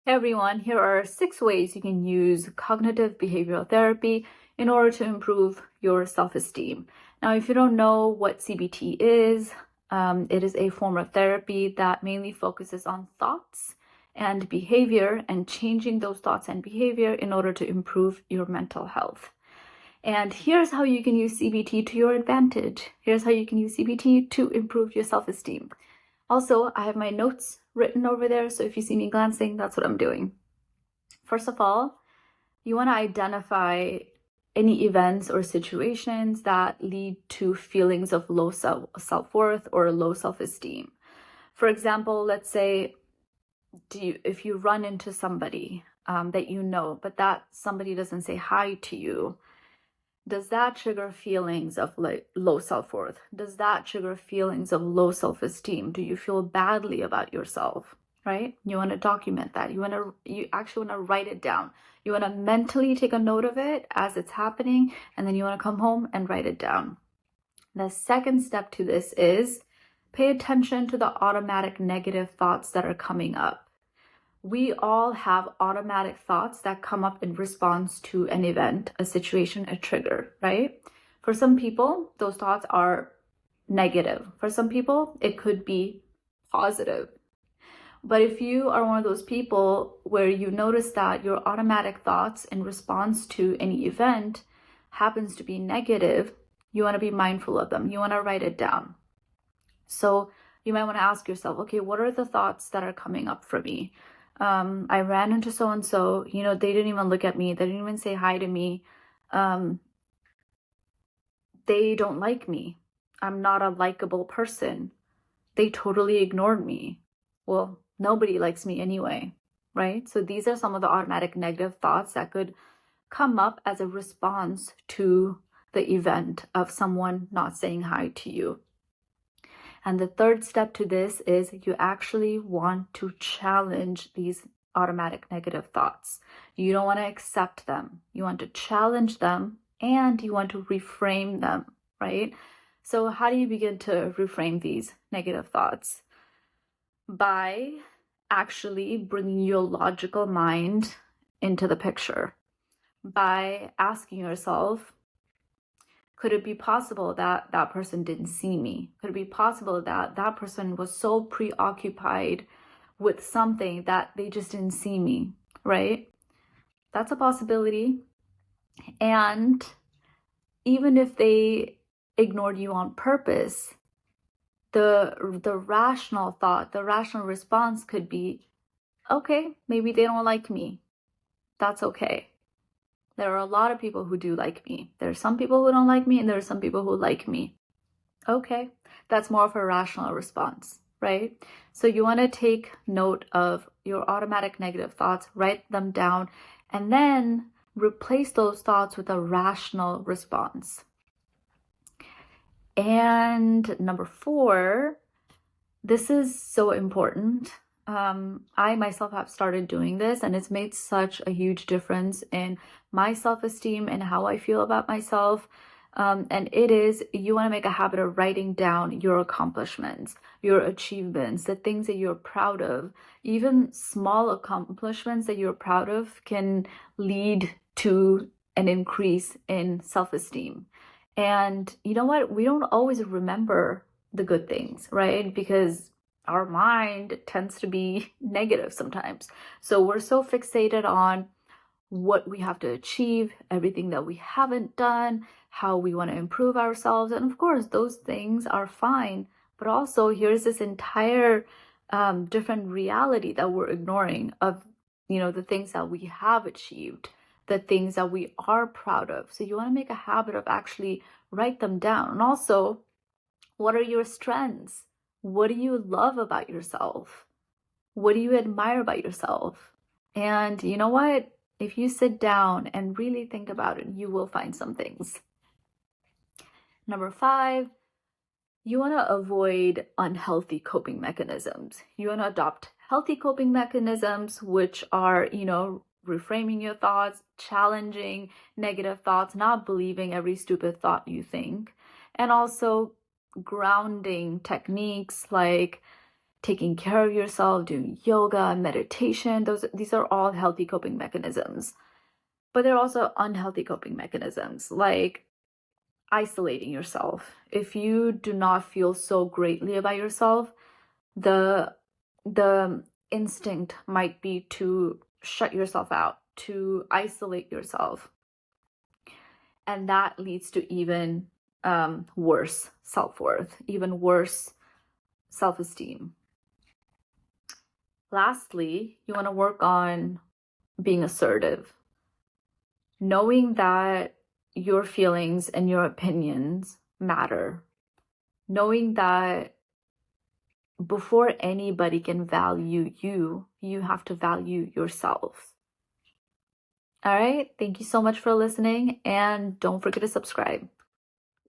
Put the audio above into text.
Hey everyone, here are 6 ways you can use cognitive behavioral therapy in order to improve your self-esteem. Now, if you don't know what CBT is, it is a form of therapy that mainly focuses on thoughts and behavior and changing those thoughts and behavior in order to improve your mental health. And here's how you can use CBT to your advantage. Here's how you can use CBT to improve your self-esteem. Also, I have my notes written over there, so if you see me glancing, that's what I'm doing. First of all, you want to identify any events or situations that lead to feelings of low self-worth or low self-esteem. For example, let's say if you run into somebody that you know, but that somebody doesn't say hi to you, does that trigger feelings of like low self-worth? Does that trigger feelings of low self-esteem? Do you feel badly about yourself? Right? You want to document that. You actually want to write it down. You want to mentally take a note of it as it's happening, and then you want to come home and write it down. The second step to this is pay attention to the automatic negative thoughts that are coming up. We all have automatic thoughts that come up in response to an event, a situation, a trigger, right? For some people, those thoughts are negative. For some people, it could be positive. But if you are one of those people where you notice that your automatic thoughts in response to any event happens to be negative, you want to be mindful of them. You want to write it down. So you might want to ask yourself, okay, what are the thoughts that are coming up for me? I ran into so-and-so, they didn't even look at me. They didn't even say hi to me. They don't like me. I'm not a likable person. They totally ignored me. Well, nobody likes me anyway, right? So these are some of the automatic negative thoughts that could come up as a response to the event of someone not saying hi to you. And the third step to this is you actually want to challenge these automatic negative thoughts. You don't want to accept them. You want to challenge them and you want to reframe them, right? So how do you begin to reframe these negative thoughts? By actually bringing your logical mind into the picture. By asking yourself, could it be possible that that person didn't see me? Could it be possible that that person was so preoccupied with something that they just didn't see me, right? That's a possibility. And even if they ignored you on purpose, the rational thought, the rational response could be, okay, maybe they don't like me. That's okay. There are a lot of people who do like me. There are some people who don't like me, and there are some people who like me. Okay, that's more of a rational response, right? So you want to take note of your automatic negative thoughts, write them down, and then replace those thoughts with a rational response. And number 4, this is so important. I myself have started doing this, and it's made such a huge difference in my self-esteem and how I feel about myself. And it is, you want to make a habit of writing down your accomplishments, your achievements, the things that you're proud of. Even small accomplishments that you're proud of can lead to an increase in self-esteem. And you know what? We don't always remember the good things, right? Because our mind tends to be negative sometimes. So we're so fixated on what we have to achieve, everything that we haven't done, how we want to improve ourselves. And of course, those things are fine. But also, here's this entire different reality that we're ignoring of, the things that we have achieved, the things that we are proud of. So you want to make a habit of actually write them down. And also, what are your strengths? What do you love about yourself? What do you admire about yourself? And you know what? If you sit down and really think about it, you will find some things. Number 5, you want to avoid unhealthy coping mechanisms. You want to adopt healthy coping mechanisms, which are, reframing your thoughts, challenging negative thoughts, not believing every stupid thought you think, and also grounding techniques like taking care of yourself, doing yoga, meditation. These are all healthy coping mechanisms. But there are also unhealthy coping mechanisms, like isolating yourself. If you do not feel so greatly about yourself, the instinct might be to shut yourself out, to isolate yourself. And that leads to even worse self-worth, even worse self-esteem. Lastly, you want to work on being assertive. Knowing that your feelings and your opinions matter. Knowing that before anybody can value you, you have to value yourself. All right, thank you so much for listening, and don't forget to subscribe.